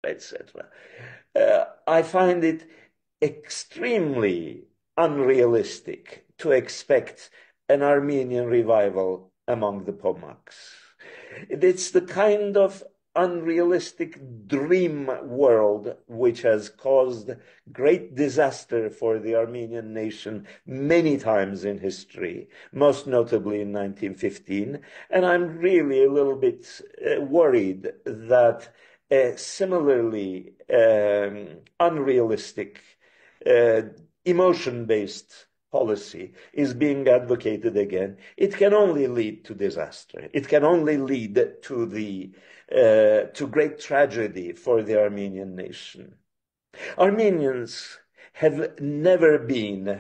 etc. I find it extremely unrealistic to expect an Armenian revival among the Pomaks. It's the kind of unrealistic dream world which has caused great disaster for the Armenian nation many times in history, most notably in 1915. And I'm really a little bit worried that similarly unrealistic, uh, emotion-based policy is being advocated again. It can only lead to disaster. It can only lead to great tragedy for the Armenian nation. Armenians have never been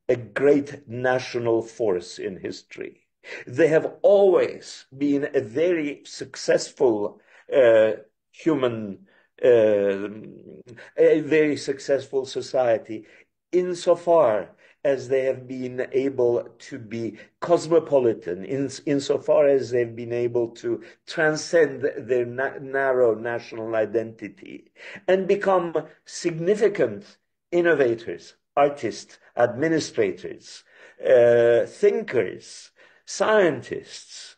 a great national force in history. They have always been a very successful uh, human, uh, a very successful society, insofar as they have been able to be cosmopolitan, insofar as they've been able to transcend their narrow national identity and become significant innovators, artists, administrators, thinkers, scientists,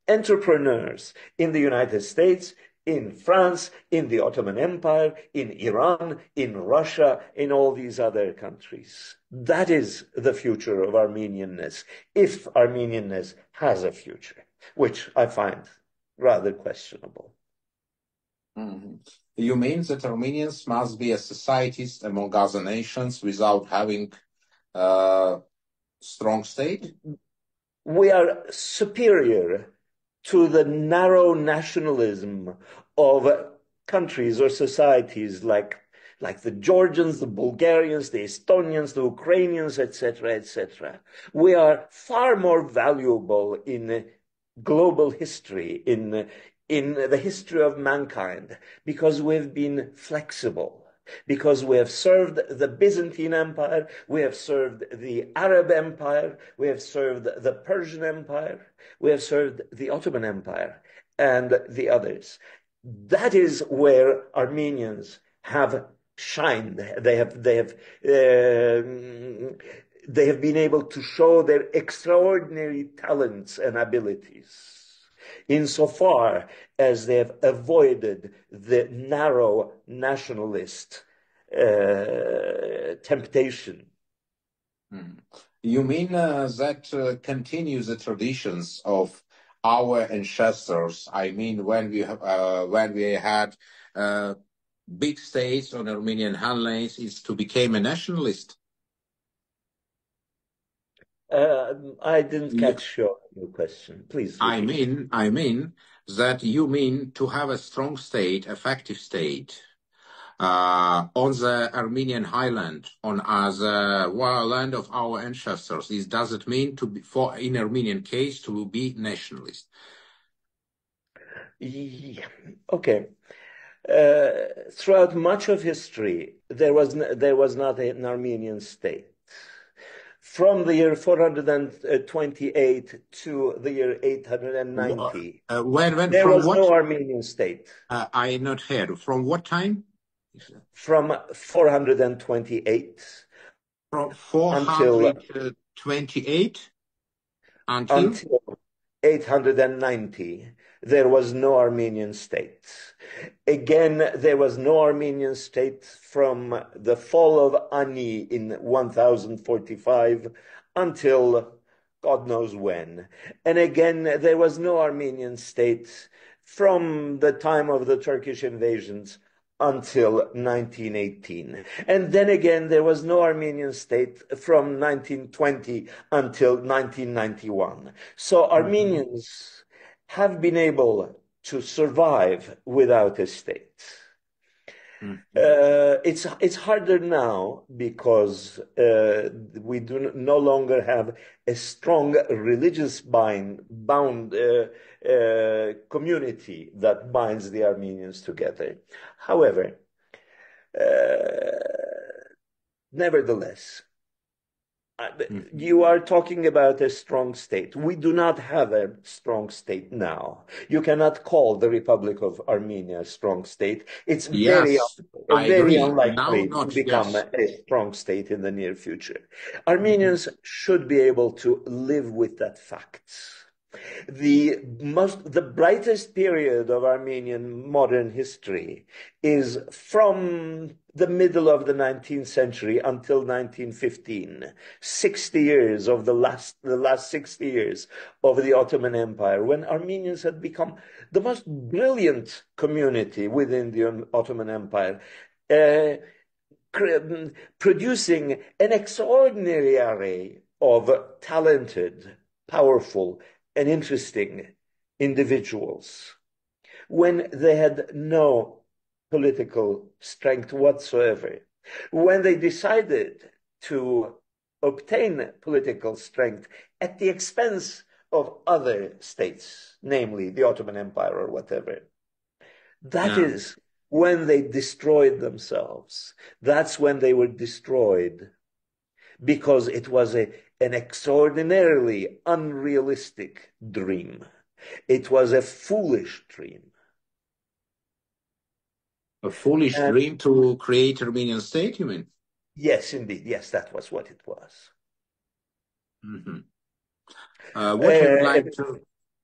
entrepreneurs in the United States, in France, in the Ottoman Empire, in Iran, in Russia, in all these other countries. That is the future of Armenianness, if Armenianness has a future, which I find rather questionable. Mhm. You mean that Armenians must be a societist among other nations without having a strong state? We are superior to the narrow nationalism of countries or societies like the Georgians, the Bulgarians, the Estonians, the Ukrainians, etc., etc. We are far more valuable in global history, in the history of mankind, because we've been flexible, because we have served the Byzantine Empire, we have served the Arab Empire, we have served the Persian Empire, we have served the Ottoman Empire, and the others. That is where Armenians have shined. They have been able to show their extraordinary talents and abilities insofar as they have avoided the narrow nationalist temptation. Mm. You mean that continues the traditions of our ancestors? I mean, when we had uh, big states on Armenian highlands, is to become a nationalist. I didn't You, catch your question. Please repeat. I mean that you mean to have a strong state, effective state, on the Armenian highland, on the land of our ancestors. This doesn't mean to be, for in Armenian case, to be nationalist. Yeah. Okay. Throughout much of history, there was not an Armenian state. From the year 428 to the year 890, there From was what? no Armenian state. I not heard. From what time? From 428 From until 428 until. until 890, there was no Armenian state. Again, there was no Armenian state from the fall of Ani in 1045 until God knows when. And again, there was no Armenian state from the time of the Turkish invasions until 1918. And then again, there was no Armenian state from 1920 until 1991. So Mhm. Armenians have been able to survive without a state. Mhm. It's harder now because we do no longer have a strong religious bound community that binds the Armenians together. However, uh, nevertheless, Mhm. You are talking about a strong state. We do not have a strong state now. You cannot call the Republic of Armenia a strong state. It's Yes, I very agree. Now, unlikely to not, become yes. a strong state in the near future. Mhm. Armenians should be able to live with that fact. The brightest period of Armenian modern history is from the middle of the 19th century until 1915. 60 years of the last 60 years of the Ottoman Empire, when Armenians had become the most brilliant community within the Ottoman Empire. Uh, Producing an extraordinary array of talented, powerful, and interesting individuals when they had no political strength whatsoever. When they decided to obtain political strength at the expense of other states, namely the Ottoman Empire or whatever, that Yeah. is when they destroyed themselves. That's when they were destroyed because it was an extraordinarily unrealistic dream. It was a foolish dream. A foolish And dream to create Armenian state, you mean? yes, indeed, yes, that was what it was. Mhm. What I would Uh, like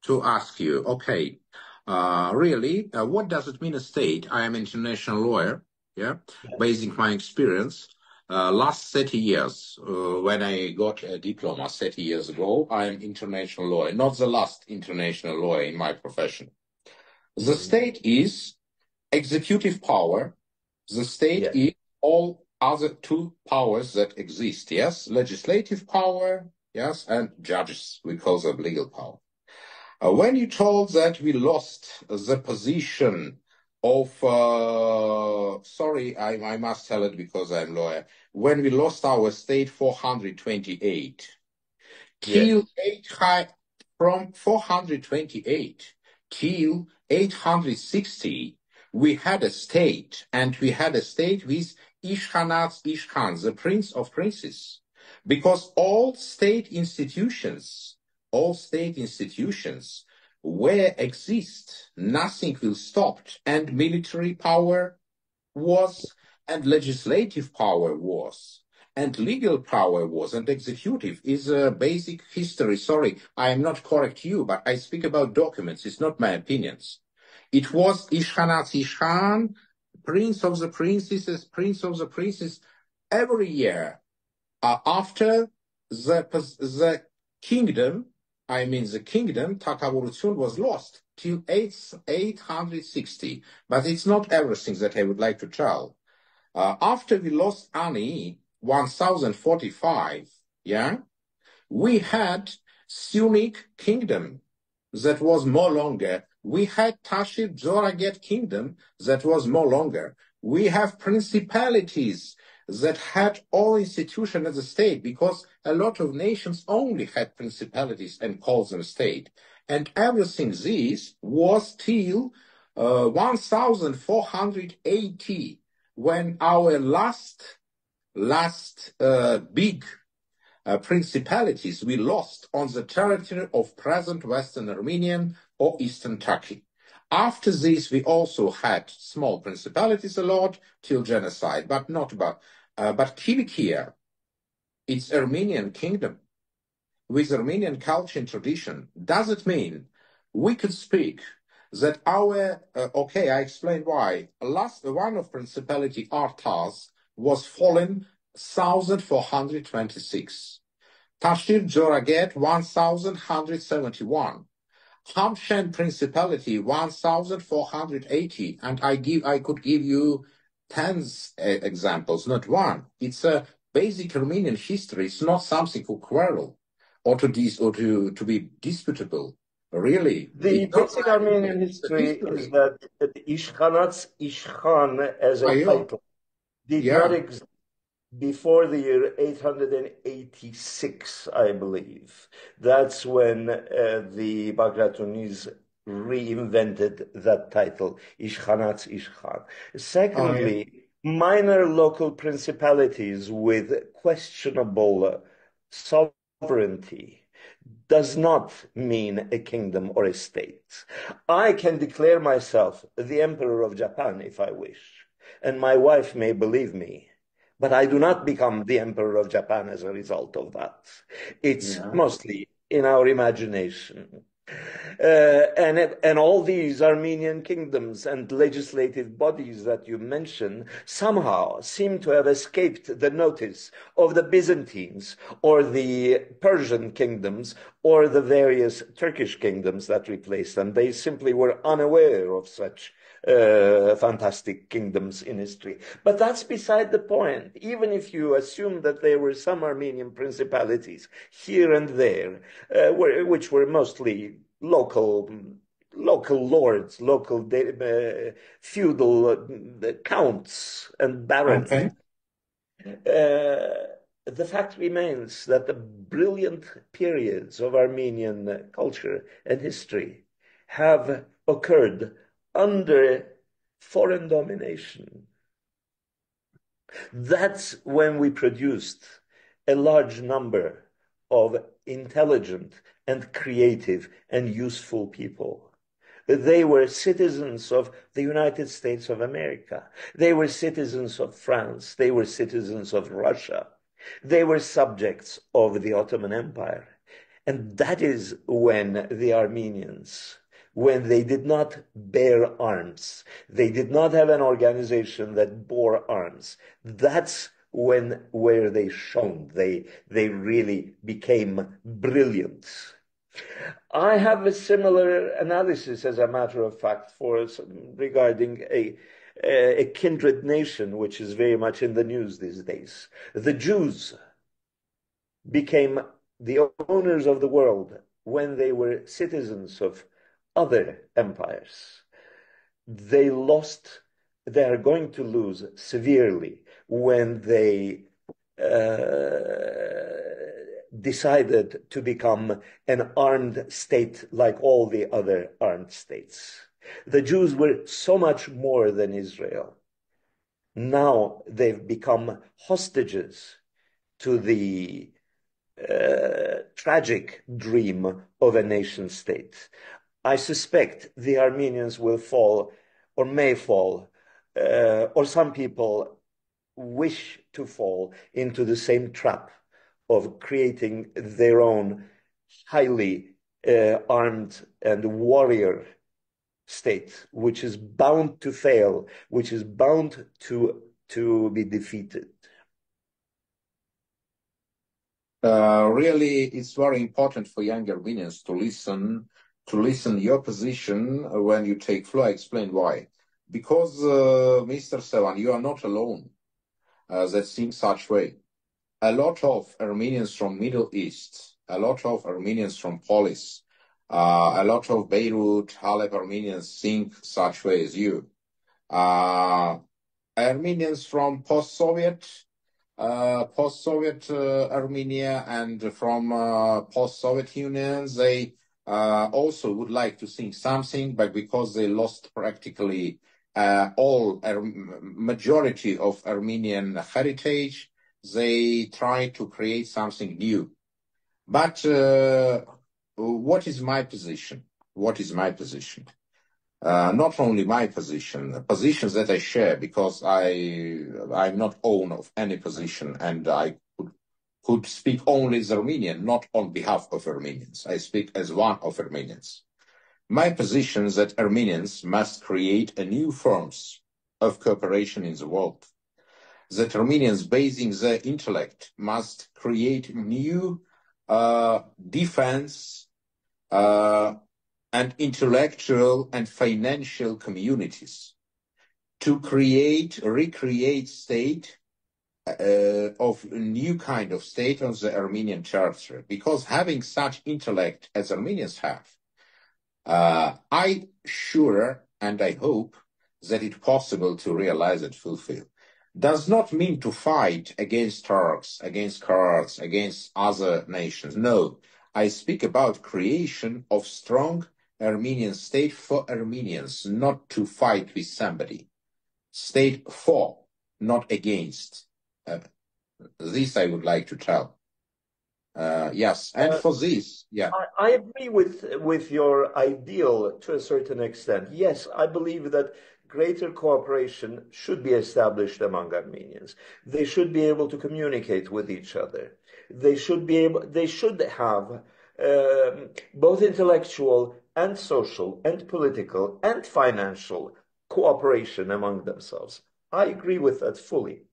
to ask you, okay, really, what does it mean a state? I am an international lawyer, yeah, basing my experience. Last 30 years, when I got a diploma 30 years ago, I am international lawyer, not the last international lawyer in my profession. The mhm, state is executive power. The state yes, is all other two powers that exist, yes, legislative power, yes, and judges, we call them legal power. When you told that we lost the position of, sorry, I must tell it because I'm lawyer. When we lost our state 428 till yes. 8 high, from 428 till 860, we had a state, and we had a state with Ishhanats Ishkhan, the prince of princes, because all state institutions where exist, nothing will stop, and military power was, and legislative power was, and legal power was, and executive is a basic history. Sorry, I am not correct you, but I speak about documents. It's not my opinions. It was Ishhanat Ishkhan, prince of the princesses, prince of the princes, every year after the kingdom, I mean the kingdom, Takaburutsun was lost till 860. But it's not everything that I would like to tell. After we lost Ani 1045, yeah, we had Sunnic kingdom that was more longer. We had Tashir Zoraget kingdom that was more longer. We have principalities that had all institutions as a state because a lot of nations only had principalities and called them state. And everything this was till 1480 when our last big principalities we lost on the territory of present Western Armenian or Eastern Turkey. After this, we also had small principalities a lot till genocide, but not about. But Kilikia, it's Armenian kingdom with Armenian culture and tradition. Does it mean we could speak that our okay? I explain why. Last one of principality Artas was fallen 1426. Tashir Joraget 1171. Hamshen Principality 1480. And I could give you tens examples, not one. It's a basic Armenian history. It's not something for quarrel or to be disputable. Really, The it's not basic my opinion. Armenian It's a history is history. that Ishkhanats Ishkhan as a Ayo, title did not yeah. exist before the year 886, I believe. That's when the Bagratunis reinvented that title, Ishkhanats Ishkhan. Ayo. Secondly, minor local principalities with questionable sovereignty does not mean a kingdom or a state. I can declare myself the Emperor of Japan if I wish, and my wife may believe me, but I do not become the Emperor of Japan as a result of that. It's Yeah. mostly in our imagination. And all these Armenian kingdoms and legislative bodies that you mention somehow seem to have escaped the notice of the Byzantines or the Persian kingdoms or the various Turkish kingdoms that replaced them. They simply were unaware of such fantastic kingdoms in history. But that's beside the point. Even if you assume that there were some Armenian principalities here and there, which were mostly local lords, local feudal counts and barons. Okay. The fact remains that the brilliant periods of Armenian culture and history have occurred under foreign domination. That's when we produced a large number of intelligent and creative and useful people. They were citizens of the United States of America. They were citizens of France. They were citizens of Russia. They were subjects of the Ottoman Empire. And that is when the Armenians, when they did not bear arms, they did not have an organization that bore arms. That's where they shone. They really became brilliant. I have a similar analysis, as a matter of fact, regarding a kindred nation, which is very much in the news these days. The Jews became the owners of the world when they were citizens of other empires. They are going to lose severely when they decided to become an armed state like all the other armed states. The Jews were so much more than Israel. Now they've become hostages to the tragic dream of a nation state. I suspect the Armenians will fall or may fall, or some people wish to fall into the same trap of creating their own highly armed and warrior state, which is bound to fail, which is bound to be defeated. Really, it's very important for young Armenians to listen your position when you take floor. I explain why. Because, Mr. Sevan, you are not alone that think such way. A lot of Armenians from Middle East, a lot of Armenians from Polis, a lot of Beirut, Halep Armenians think such way as you. Armenians from post-Soviet Armenia and from post-Soviet unions, they also would like to think something, but because they lost practically majority of Armenian heritage, they try to create something new. But what is my position? What is my position? Not only my position, positions that I share, because I'm not owner of any position, and I could speak only as Armenian, not on behalf of Armenians. I speak as one of Armenians. My position is that Armenians must create a new forms of cooperation in the world. That Armenians, basing their intellect, must create new defense and intellectual and financial communities to recreate state of a new kind of state on the Armenian territory. Because having such intellect as Armenians have, I sure and I hope that it's possible to realize and fulfill. Does not mean to fight against Turks, against Kurds, against other nations. No, I speak about creation of strong Armenian state for Armenians, not to fight with somebody. State for, not against. This I would like to tell. Yes, and for this, yeah. I agree with your ideal to a certain extent. Yes, I believe that greater cooperation should be established among Armenians. They should be able to communicate with each other. They should have both intellectual and social and political and financial cooperation among themselves. I agree with that fully.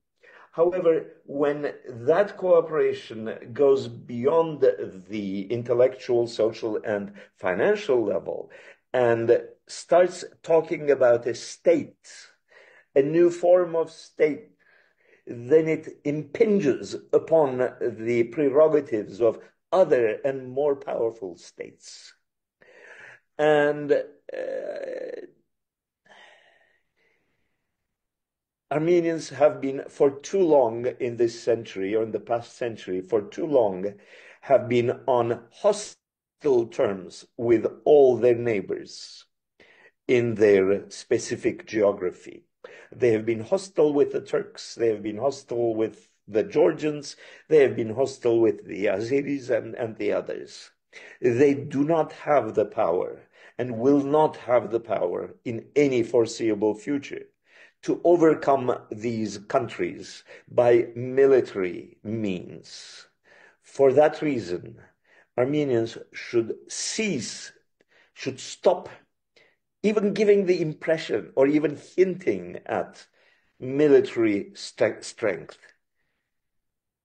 However, when that cooperation goes beyond the intellectual, social, and financial level and starts talking about a state, a new form of state, then it impinges upon the prerogatives of other and more powerful states. And Armenians have been for too long in this century, or in the past century, for too long, have been on hostile terms with all their neighbors in their specific geography. They have been hostile with the Turks, they have been hostile with the Georgians, they have been hostile with the Azeris and the others. They do not have the power and will not have the power in any foreseeable future to overcome these countries by military means. For that reason, Armenians should stop even giving the impression or even hinting at military strength.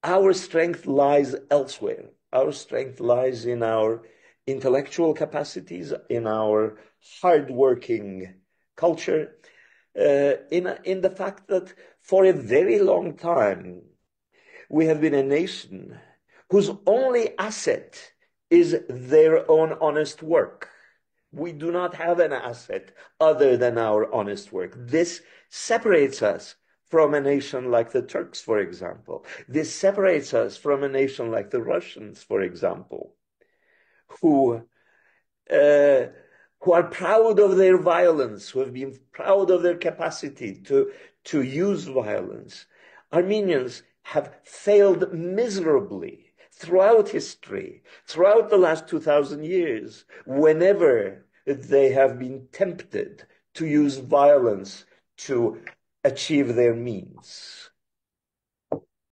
Our strength lies elsewhere. Our strength lies in our intellectual capacities, in our hardworking culture, in the fact that for a very long time we have been a nation whose only asset is their own honest work. We do not have an asset other than our honest work. This separates us from a nation like the Turks, for example. This separates us from a nation like the Russians, for example, who uh, who are proud of their violence, who have been proud of their capacity to use violence. Armenians have failed miserably throughout history, throughout the last 2,000 years, whenever they have been tempted to use violence to achieve their means.